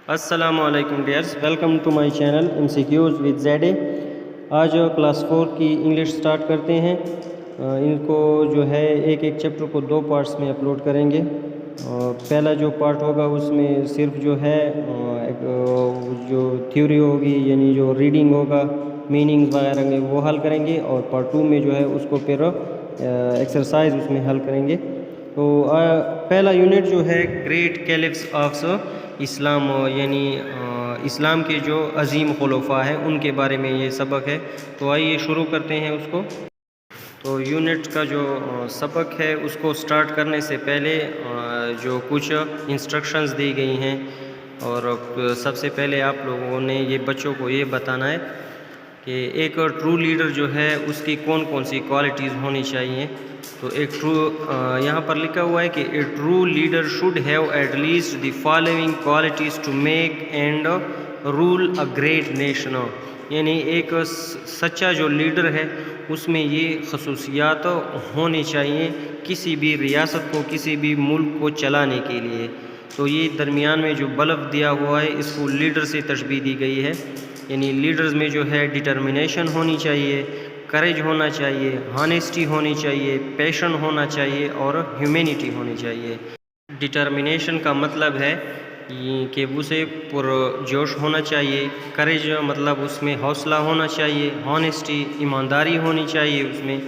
السلام علیکم dears, welcome to my channel MCQs with ZA۔ آج کلاس 4 کی انگلش سٹارٹ کرتے ہیں۔ ان کو جو ہے ایک چیپٹر کو 2 پارٹس میں اپلوڈ کریں گے۔ پہلا جو پارٹ ہوگا اس میں صرف جو ہے جو تھیوری ہوگی، یعنی جو ریڈنگ ہوگا، میننگز وغیرہ میں وہ حل کریں گے، اور پارٹ 2 میں جو ہے اس کو پھر ایکسرسائز اس میں حل کریں گے۔ تو پہلا یونٹ جو ہے گریٹ کیلفس آف اسلام، یعنی اسلام کے جو عظیم خلفاء ہیں ان کے بارے میں یہ سبق ہے۔ تو آئیے شروع کرتے ہیں اس کو۔ تو یونٹ کا جو سبق ہے اس کو سٹارٹ کرنے سے پہلے جو کچھ انسٹرکشنز دی گئی ہیں، اور سب سے پہلے آپ لوگوں نے یہ بچوں کو یہ بتانا ہے کہ ایک ٹرو لیڈر جو ہے اس کی کون کون سی کوالٹیز ہونی چاہیے۔ تو ایک یہاں پر لکھا ہوا ہے کہ a true leader should have at least the following qualities to make and rule a great nation, یعنی ایک سچا جو لیڈر ہے اس میں یہ خصوصیات ہونی چاہیے کسی بھی ریاست کو، کسی بھی ملک کو چلانے کے لیے۔ تو یہ درمیان میں جو بلب دیا ہوا ہے اس کو لیڈر سے تشبیہ دی گئی ہے، یعنی لیڈرز میں جو ہے ڈٹرمنیشن ہونی چاہیے، کریج ہونا چاہیے، ہانیسٹی ہونی چاہیے، پیشن ہونا چاہیے، اور ہیومینٹی ہونی چاہیے۔ ڈٹرمنیشن کا مطلب ہے کہ اسے پرجوش ہونا چاہیے، کریج مطلب اس میں حوصلہ ہونا چاہیے، ہانیسٹی ایمانداری ہونی چاہیے اس میں،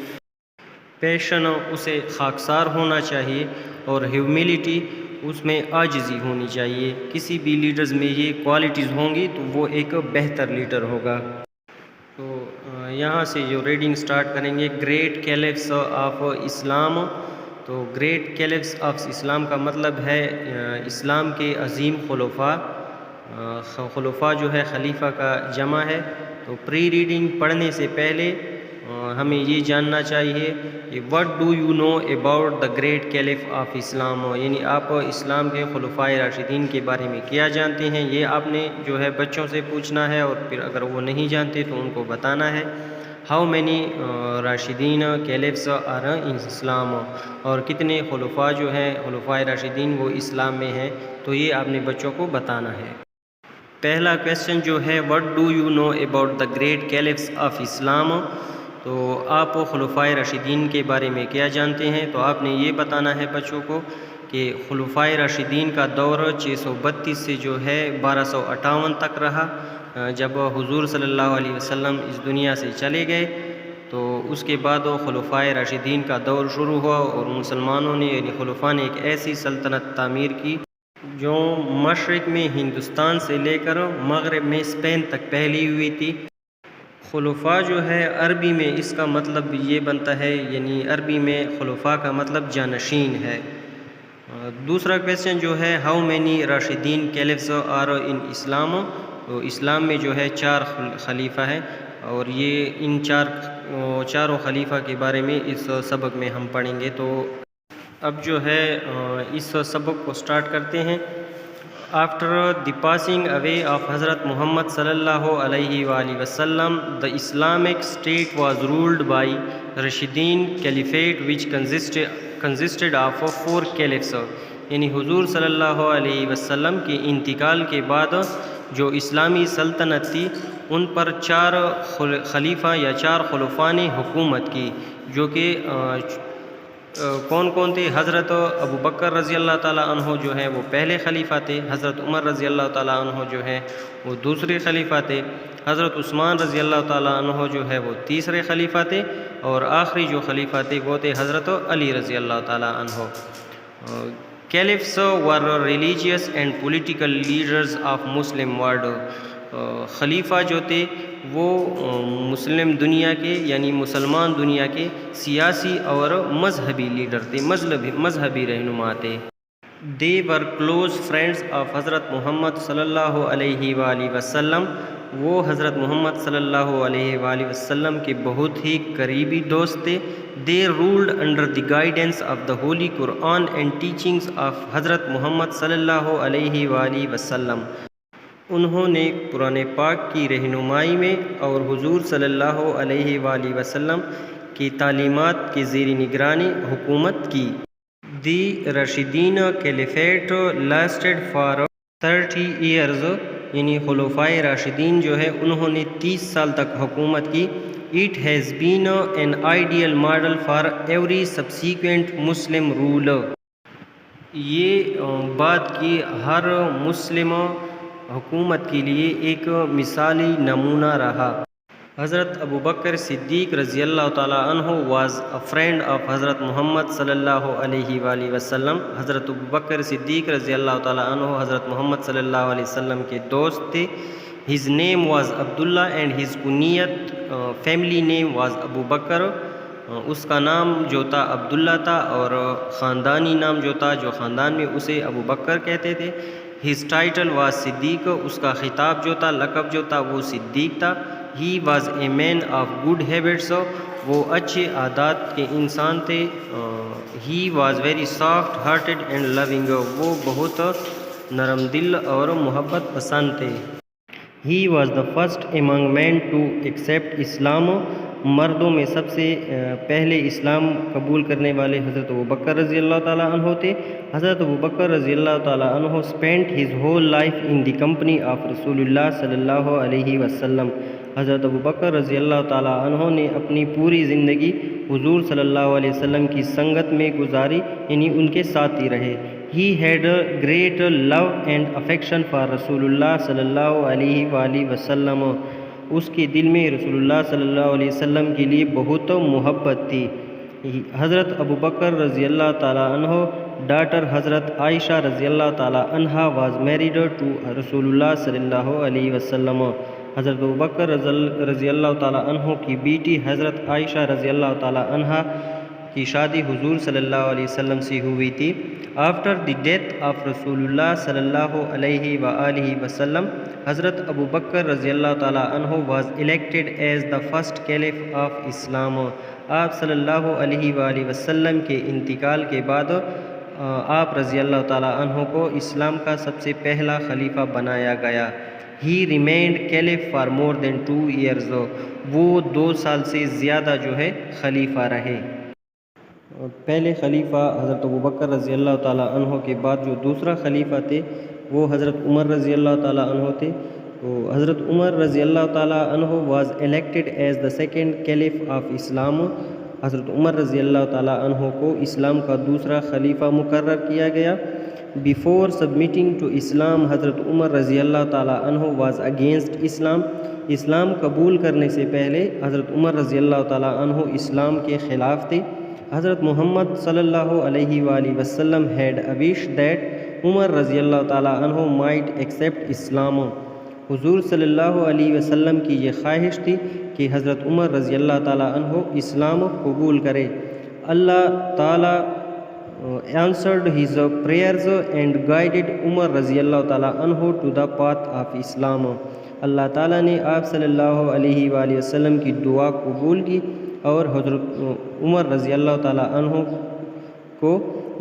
پیشن اسے خاکسار ہونا چاہیے، اور ہیوملٹی اس میں عاجزی ہونی چاہیے۔ کسی بھی لیڈرز میں یہ کوالٹیز ہوں گی تو وہ ایک بہتر لیڈر ہوگا۔ تو یہاں سے جو ریڈنگ سٹارٹ کریں گے، گریٹ کیلفس آف اسلام۔ تو گریٹ کیلفس آف اسلام کا مطلب ہے اسلام کے عظیم خلفاء۔ خلفاء جو ہے خلیفہ کا جمع ہے۔ تو پری ریڈنگ پڑھنے سے پہلے ہمیں یہ جاننا چاہیے کہ what do you know about the great caliph of Islam, یعنی آپ اسلام کے خلفائے راشدین کے بارے میں کیا جانتے ہیں۔ یہ آپ نے جو ہے بچوں سے پوچھنا ہے، اور پھر اگر وہ نہیں جانتے تو ان کو بتانا ہے۔ ہاؤ مینی راشدین کیلفس آر ان اسلام، اور کتنے خلفاء جو ہیں خلفائے راشدین وہ اسلام میں ہیں، تو یہ آپ نے بچوں کو بتانا ہے۔ پہلا کویسچن جو ہے what do you know about the great caliphs of Islam, تو آپ خلفائے راشدین کے بارے میں کیا جانتے ہیں؟ تو آپ نے یہ بتانا ہے بچوں کو کہ خلفائے راشدین کا دور 632 سے جو ہے 1258 تک رہا، جب حضور صلی اللہ علیہ وسلم اس دنیا سے چلے گئے۔ تو اس کے بعد خلفائے راشدین کا دور شروع ہوا، اور مسلمانوں نے یعنی خلفاء نے ایک ایسی سلطنت تعمیر کی جو مشرق میں ہندوستان سے لے کر مغرب میں اسپین تک پھیلی ہوئی تھی۔ خلفاء جو ہے عربی میں اس کا مطلب یہ بنتا ہے، یعنی عربی میں خلفاء کا مطلب جانشین ہے۔ دوسرا کویسچن جو ہے ہاؤ مینی راشدین کیلفس آر ان اسلام، تو اسلام میں جو ہے 4 خلیفہ ہیں، اور یہ ان چاروں خلیفہ کے بارے میں اس سبق میں ہم پڑھیں گے۔ تو اب جو ہے اس سبق کو سٹارٹ کرتے ہیں۔ After the passing away of حضرت محمد صلی اللہ علیہ وآلہ وسلم، the Islamic state was ruled by Rashidun caliphate which consisted of 4 caliphs, یعنی حضور صلی اللہ علیہ وسلم کے انتقال کے بعد جو اسلامی سلطنت تھی ان پر 4 خلیفہ یا 4 خلفاء نے حکومت کی، جو کہ کون کون تھے؟ حضرت ابو بکر رضی اللہ تعالیٰ عنہ جو ہے وہ پہلے خلیفہ تھے، حضرت عمر رضی اللہ تعالیٰ عنہ جو ہے وہ دوسرے خلیفہ تھے، حضرت عثمان رضی اللہ تعالیٰ عنہ جو ہے وہ تیسرے خلیفہ تھے، اور آخری جو خلیفہ تھے وہ تھے حضرت علی رضی اللہ تعالیٰ عنہ۔ Caliphs were religious and political leaders of Muslim world, خلیفہ جو تھے وہ مسلم دنیا کے یعنی مسلمان دنیا کے سیاسی اور مذہبی لیڈر تھے، مذہبی رہنما تھے۔ دے ور کلوز فرینڈز آف حضرت محمد صلی اللہ علیہ وآلہ وسلم، وہ حضرت محمد صلی اللہ علیہ وآلہ وسلم کے بہت ہی قریبی دوست تھے۔ They ruled under the guidance of the holy Quran and teachings of حضرت محمد صلی اللہ علیہ وآلہ وسلم، انہوں نے قرآن پاک کی رہنمائی میں اور حضور صلی اللہ علیہ وآلہ وسلم کی تعلیمات کے زیر نگرانی حکومت کی۔ دی راشدین کیلیفیٹ لاسٹڈ فار 30 ایئرز یعنی خلفائے راشدین جو ہے انہوں نے 30 سال تک حکومت کی. It has been an ideal model for every subsequent Muslim ruler. یہ بعد کی ہر مسلم حکومت کے لیے ایک مثالی نمونہ رہا. حضرت ابو بکر صدیق رضی اللہ تعالیٰ عنہ واز اے فرینڈ آف حضرت محمد صلی اللہ علیہ وآلہ وسلم. حضرت ابو بکر صدیق رضی اللہ تعالیٰ عنہ حضرت محمد صلی اللہ علیہ وسلم کے دوست تھے. His name was Abdullah and his کنیت family name was Abu Bakr. اس کا نام جو تھا عبداللہ تھا اور خاندانی نام جو تھا جو خاندان میں اسے ابو بکر کہتے تھے. ہز ٹائٹل واز صدیق. اس کا خطاب جو تھا لقب جو تھا وہ صدیق تھا. He was a man of good habits. وہ اچھے عادات کے انسان تھے. He was very soft hearted and loving. وہ بہت نرم دل اور محبت پسند تھے. He was the first among men to accept Islam. مردوں میں سب سے پہلے اسلام قبول کرنے والے حضرت ابو بکر رضی اللہ تعالیٰ عنہ تھے. حضرت ابو بکر رضی اللہ تعالیٰ عنہ spent his whole life in the company of رسول اللہ صلی اللہ علیہ وسلم. حضرت ابو بکر رضی اللہ تعالیٰ عنہ نے اپنی پوری زندگی حضور صلی اللہ علیہ وسلم کی سنگت میں گزاری یعنی ان کے ساتھ ہی رہے. He had great love and affection for رسول اللہ صلی اللہ علیہ وآلہ وسلم. اس کے دل میں رسول اللہ صلی اللہ علیہ وسلم کے لیے بہت محبت تھی. حضرت ابو بکر رضی اللہ تعالیٰ عنہ ڈاٹر حضرت عائشہ رضی اللہ تعالیٰ عنہ واز میریڈ ٹو رسول اللہ صلی اللہ علیہ وسلم. حضرت ابو بکر رضی اللہ تعالیٰ عنہ کی بیٹی حضرت عائشہ رضی اللہ تعالیٰ عنہ کی شادی حضور صلی اللہ علیہ وسلم سے ہوئی تھی. آفٹر دی ڈیتھ آف رسول اللہ صلی اللہ علیہ وآلہ وسلم حضرت ابو بکر رضی اللہ تعالیٰ عنہ was elected as the first caliph of Islam. آپ صلی اللہ علیہ وآلہ وسلم کے انتقال کے بعد آپ رضی اللہ تعالیٰ عنہ کو اسلام کا سب سے پہلا خلیفہ بنایا گیا. He remained caliph for more than 2 years. وہ 2 سال سے زیادہ جو ہے خلیفہ رہے. پہلے خلیفہ حضرت ابو بکر رضی اللہ تعالیٰ عنہ کے بعد جو دوسرا خلیفہ تھے وہ حضرت عمر رضی اللہ تعالیٰ عنہ تھے. تو حضرت عمر رضی اللہ تعالیٰ عنہ was elected as the second caliph of Islam. حضرت عمر رضی اللہ تعالیٰ عنہ کو اسلام کا دوسرا خلیفہ مقرر کیا گیا. بیفور سبمٹنگ ٹو اسلام حضرت عمر رضی اللہ تعالیٰ عنہ واز اگینسٹ اسلام. اسلام قبول کرنے سے پہلے حضرت عمر رضی اللہ تعالیٰ عنہ اسلام کے خلاف تھے. حضرت محمد صلی اللہ علیہ وآلہ وسلم had a wish that عمر رضی اللہ تعالیٰ عنہ might accept اسلام. حضور صلی اللہ علیہ وسلم کی یہ خواہش تھی کہ حضرت عمر رضی اللہ تعالیٰ عنہ اسلام قبول کرے. اللہ تعالیٰ answered his prayers and guided عمر رضی اللہ تعالیٰ عنہ to the path of اسلام. اللہ تعالیٰ نے آپ صلی اللہ علیہ وآلہ وسلم کی دعا قبول کی اور حضرت عمر رضی اللہ تعالیٰ عنہ کو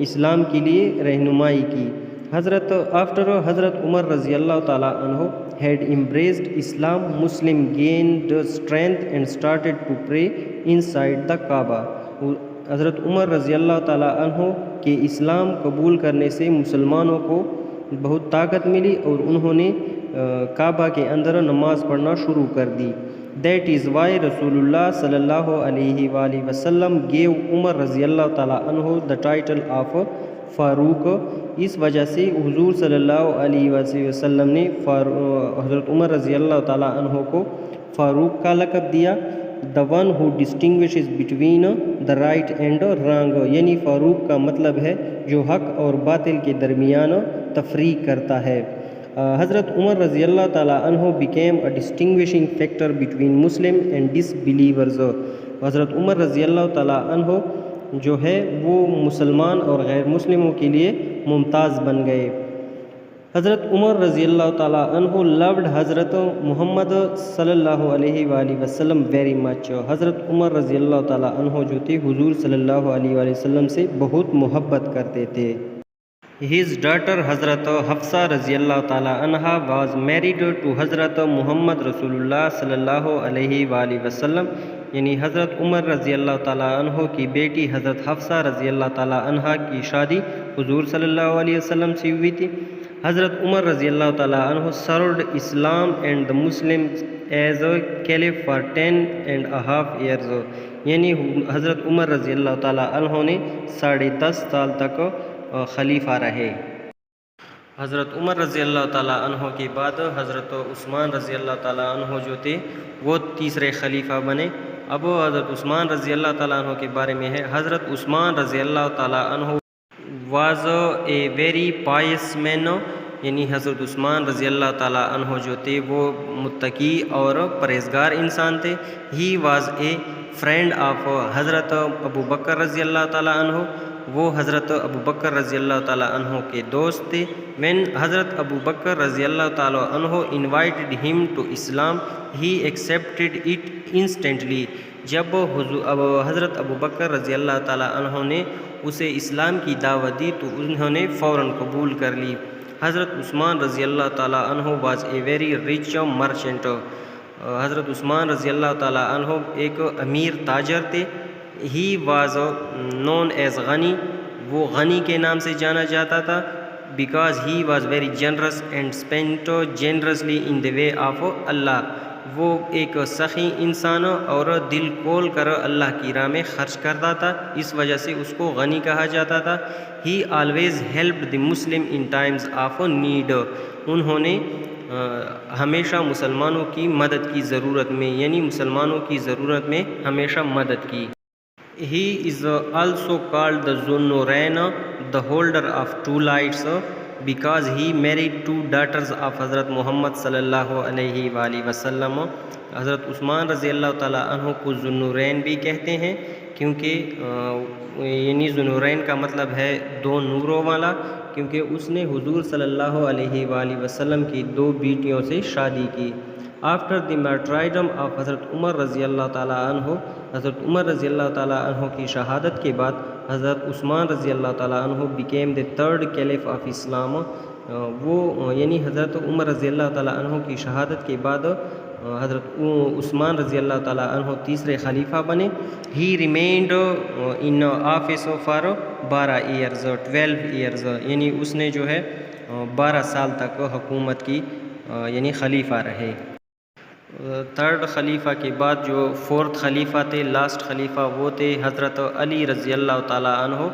اسلام کے لیے رہنمائی کی. After حضرت عمر رضی اللہ تعالیٰ عنہ had embraced Islam, Muslim gained strength and started to pray inside the Kaaba. حضرت عمر رضی اللہ تعالیٰ عنہ کے اسلام قبول کرنے سے مسلمانوں کو بہت طاقت ملی اور انہوں نے کعبہ کے اندر نماز پڑھنا شروع کر دی. That is why رسول اللہ صلی اللہ علیہ وآلہ وسلم gave عمر رضی اللہ تعالیٰ عنہ the title of فاروق. اس وجہ سے حضور صلی اللہ علیہ وآلہ وسلم نے حضرت عمر رضی اللہ تعالیٰ عنہ کو فاروق کا لقب دیا. The one who distinguishes between the right and wrong. یعنی فاروق کا مطلب ہے جو حق اور باطل کے درمیان تفریق کرتا ہے. حضرت عمر رضی اللہ تعالیٰ عنہ became a distinguishing factor between Muslim and disbelievers. حضرت عمر رضی اللہ تعالیٰ عنہ جو ہے وہ مسلمان اور غیر مسلموں کے لیے ممتاز بن گئے. حضرت عمر رضی اللہ تعالیٰ عنہ loved حضرت محمد صلی اللہ علیہ وآلہ وسلم very much. حضرت عمر رضی اللہ تعالیٰ عنہ جو تھے حضور صلی اللہ علیہ وآلہ وسلم سے بہت محبت کرتے تھے. His daughter حضرت حفصہ رضی اللہ تعالیٰ عنہ was married to حضرت محمد رسول اللہ صلی اللہ علیہ وآلہ وسلم. یعنی حضرت عمر رضی اللہ تعالیٰ عنہ کی بیٹی حضرت حفصہ رضی اللہ تعالیٰ عنہ کی شادی حضور صلی اللہ علیہ وسلم سے ہوئی تھی۔ حضرت عمر رضی اللہ تعالیٰ عنہ served Islam and the Muslims as a caliph for 10.5 years، یعنی حضرت عمر رضی اللہ تعالیٰ عنہ نے 10.5 سال تک خلیفہ رہے۔ حضرت عمر رضی اللہ تعالیٰ عنہ کے بعد حضرت عثمان رضی اللہ تعالیٰ عنہ جو تھے وہ تیسرے خلیفہ بنے۔ اب حضرت عثمان رضی اللہ تعالیٰ عنہ کے بارے میں ہے، حضرت عثمان رضی اللہ تعالیٰ عنہ was a very pious man، یعنی حضرت عثمان رضی اللہ تعالیٰ عنہ جو تھے وہ متقی اور پرہیزگار انسان تھے۔ He was a friend of حضرت ابو بکر رضی اللہ تعالیٰ عنہ، وہ حضرت ابو بکر رضی اللہ تعالیٰ عنہ کے دوست تھے۔ When حضرت ابو بکر رضی اللہ تعالیٰ عنہ invited him to Islam he accepted it instantly، جب حضرت ابو بکر رضی اللہ تعالیٰ عنہ نے اسے اسلام کی دعوت دی تو انہوں نے فوراً قبول کر لی۔ حضرت عثمان رضی اللہ تعالیٰ عنہ was a very rich merchant، حضرت عثمان رضی اللہ تعالیٰ عنہ ایک امیر تاجر تھے۔ He was known as غنی، وہ غنی کے نام سے جانا جاتا تھا، because he was very generous and spent generously in the way of اللہ، وہ ایک سخی انسان اور دل کھول کر اللہ کی راہ میں خرچ کرتا تھا، اس وجہ سے اس کو غنی کہا جاتا تھا۔ He always helped the Muslim in times of need، انہوں نے ہمیشہ مسلمانوں کی مدد کی ضرورت میں، یعنی مسلمانوں کی ضرورت میں ہمیشہ مدد کی۔ He is also called the Zunnurain، the holder of 2 lights، because he married 2 daughters of حضرت محمد صلی اللہ علیہ وآلہ وسلم۔ حضرت عثمان رضی اللہ تعالیٰ عنہ کو ذوالنورین بھی کہتے ہیں، کیونکہ یعنی ذوالنورین کا مطلب ہے 2 نوروں والا، کیونکہ اس نے حضور صلی اللہ علیہ وآلہ وسلم کی 2 بیٹیوں سے شادی کی۔ آفٹر دی martyrdom آف حضرت عمر رضی اللہ تعالیٰ عنہ، حضرت عمر رضی اللہ تعالیٰ عنہ کی شہادت کے بعد حضرت عثمان رضی اللہ تعالیٰ عنہ became the 3rd caliph of اسلام، وہ یعنی حضرت عمر رضی اللہ تعالیٰ عنہ کی شہادت کے بعد حضرت عثمان رضی اللہ تعالیٰ عنہ تیسرے خلیفہ بنے۔ He remained in office for 12 years، یعنی اس نے جو ہے 12 سال تک حکومت کی، یعنی خلیفہ رہے۔ 3rd خلیفہ کے بعد جو 4th خلیفہ تھے، لاسٹ خلیفہ، وہ تھے حضرت علی رضی اللہ تعالیٰ عنہ،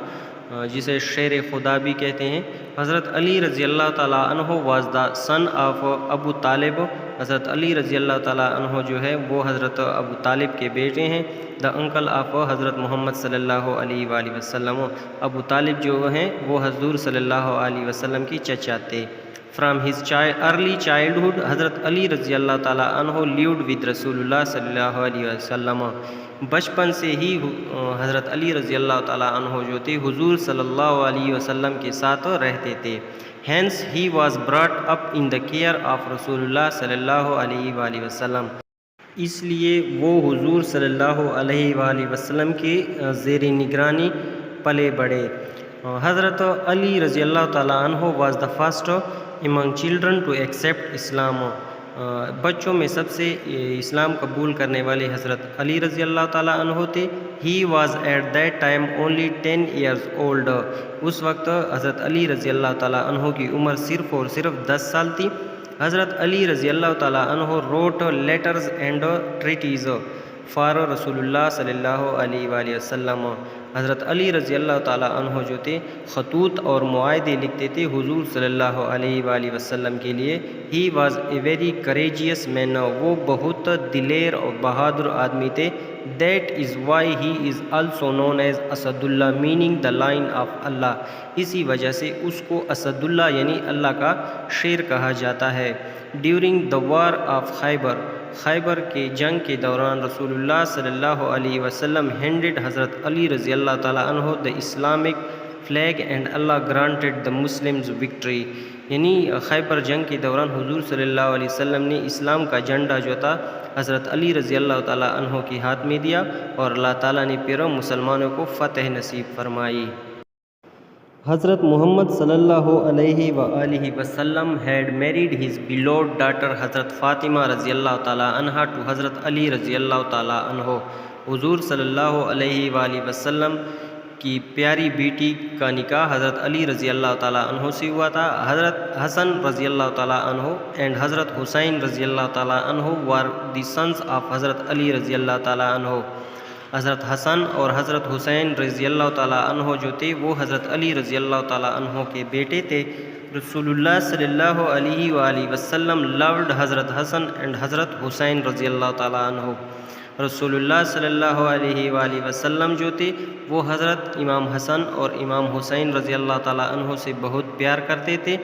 جسے شیر خدا بھی کہتے ہیں۔ حضرت علی رضی اللہ تعالیٰ عنہ was the son of ابو طالب، حضرت علی رضی اللہ تعالیٰ عنہ جو ہے وہ حضرت ابو طالب کے بیٹے ہیں۔ the uncle of حضرت محمد صلی اللہ علیہ وآلہ وسلم، ابو طالب جو ہیں وہ حضور صلی اللہ علیہ وسلم کی چچا تھے۔ From his early childhood حضرت علی رضی اللہ تعالیٰ عنہ lived with رسول اللہ صلی اللہ علیہ وسلم، بچپن سے ہی حضرت علی رضی اللہ تعالیٰ عنہ جو تھے حضور صلی اللہ علیہ وسلم کے ساتھ رہتے تھے۔ Hence he was brought up in the care of رسول اللہ صلی اللہ علیہ وآلہ وسلم، اس لیے وہ حضور صلی اللہ علیہ وآلہ وسلم کے زیر نگرانی پلے بڑھے۔ حضرت علی رضی اللہ تعالیٰ عنہ was the first among children to accept اسلام، بچوں میں سب سے اسلام قبول کرنے والے حضرت علی رضی اللہ تعالیٰ عنہ تھے۔ He was at that time only 10 years old، اس وقت حضرت علی رضی اللہ تعالیٰ عنہ کی عمر صرف اور صرف 10 سال تھی۔ حضرت علی رضی اللہ تعالیٰ عنہ wrote letters and treaties for رسول اللہ صلی اللہ علیہ وآلہ وسلم، حضرت علی رضی اللہ تعالیٰ عنہ جو تھے خطوط اور معاہدے لکھتے تھے حضور صلی اللہ علیہ وآلہ وسلم کے لیے۔ He was a very courageous man، وہ بہت دلیر اور بہادر آدمی تھے۔ That is why he is also known as Asad Allah, meaning the lion of اللہ، اسی وجہ سے اس کو اسد اللہ یعنی اللہ کا شیر کہا جاتا ہے۔ During the war of خیبر کے جنگ کے دوران رسول اللہ صلی اللہ علیہ وسلم ہینڈڈ حضرت علی رضی اللہ تعالیٰ عنہ the Islamic flag and Allah granted the Muslims victory، یعنی خیبر جنگ کے دوران حضور صلی اللہ علیہ وسلم نے اسلام کا جھنڈا جو تھا حضرت علی رضی اللہ تعالیٰ عنہ کے ہاتھ میں دیا اور اللہ تعالیٰ نے پھر مسلمانوں کو فتح نصیب فرمائی۔ Hazrat Muhammad sallallahu alaihi wa alihi wasallam had married his beloved daughter Hazrat Fatima radiyallahu ta'ala anha to Hazrat Ali radiyallahu ta'ala anhu. حضور صلی اللہ علیہ وآلہ وسلم کی پیاری بیٹی کا نکاح حضرت علی رضی اللہ تعالیٰ عنہ سے ہوا تھا. حضرت حسن رضی اللہ تعالیٰ عنہ اینڈ حضرت حسین رضی اللہ تعالیٰ عنہ were the sons of حضرت علی رضی اللہ تعالیٰ عنہ. حضرت حسن اور حضرت حسین رضی اللہ تعالیٰ عنہ جو تھے وہ حضرت علی رضی اللہ تعالیٰ عنہ کے بیٹے تھے. رسول اللہ صلی اللہ علیہ وآلہ وسلم loved حضرت حسن اینڈ حضرت حسین رضی اللہ تعالیٰ عنہ. رسول اللہ صلی اللہ علیہ وآلہ وسلم جو تھے وہ حضرت امام حسن اور امام حسین رضی اللہ تعالیٰ عنہ سے بہت پیار کرتے تھے.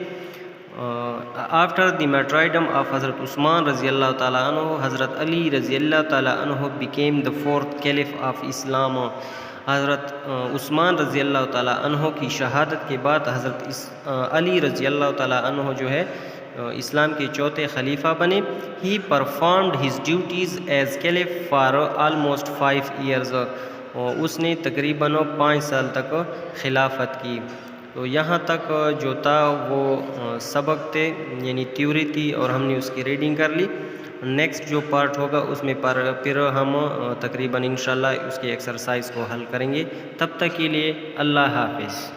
آفٹر دی martyrdom آف حضرت عثمان رضی اللہ تعالیٰ عنہ حضرت علی رضی اللہ تعالیٰ عنہ became the fourth caliph of اسلام. حضرت عثمان رضی اللہ تعالیٰ عنہ کی شہادت کے بعد حضرت علی رضی اللہ تعالیٰ عنہ جو ہے اسلام کے چوتھے خلیفہ بنے. He performed his duties as caliph for almost 5 years. اس نے تقریباً 5 سال تک خلافت کی. تو یہاں تک جو تھا وہ سبق تھے یعنی تھیوری تھی اور ہم نے اس کی ریڈنگ کر لی. نیکسٹ جو پارٹ ہوگا اس میں پھر ہم تقریباً انشاءاللہ اس کی ایکسرسائز کو حل کریں گے. تب تک کے لیے اللہ حافظ.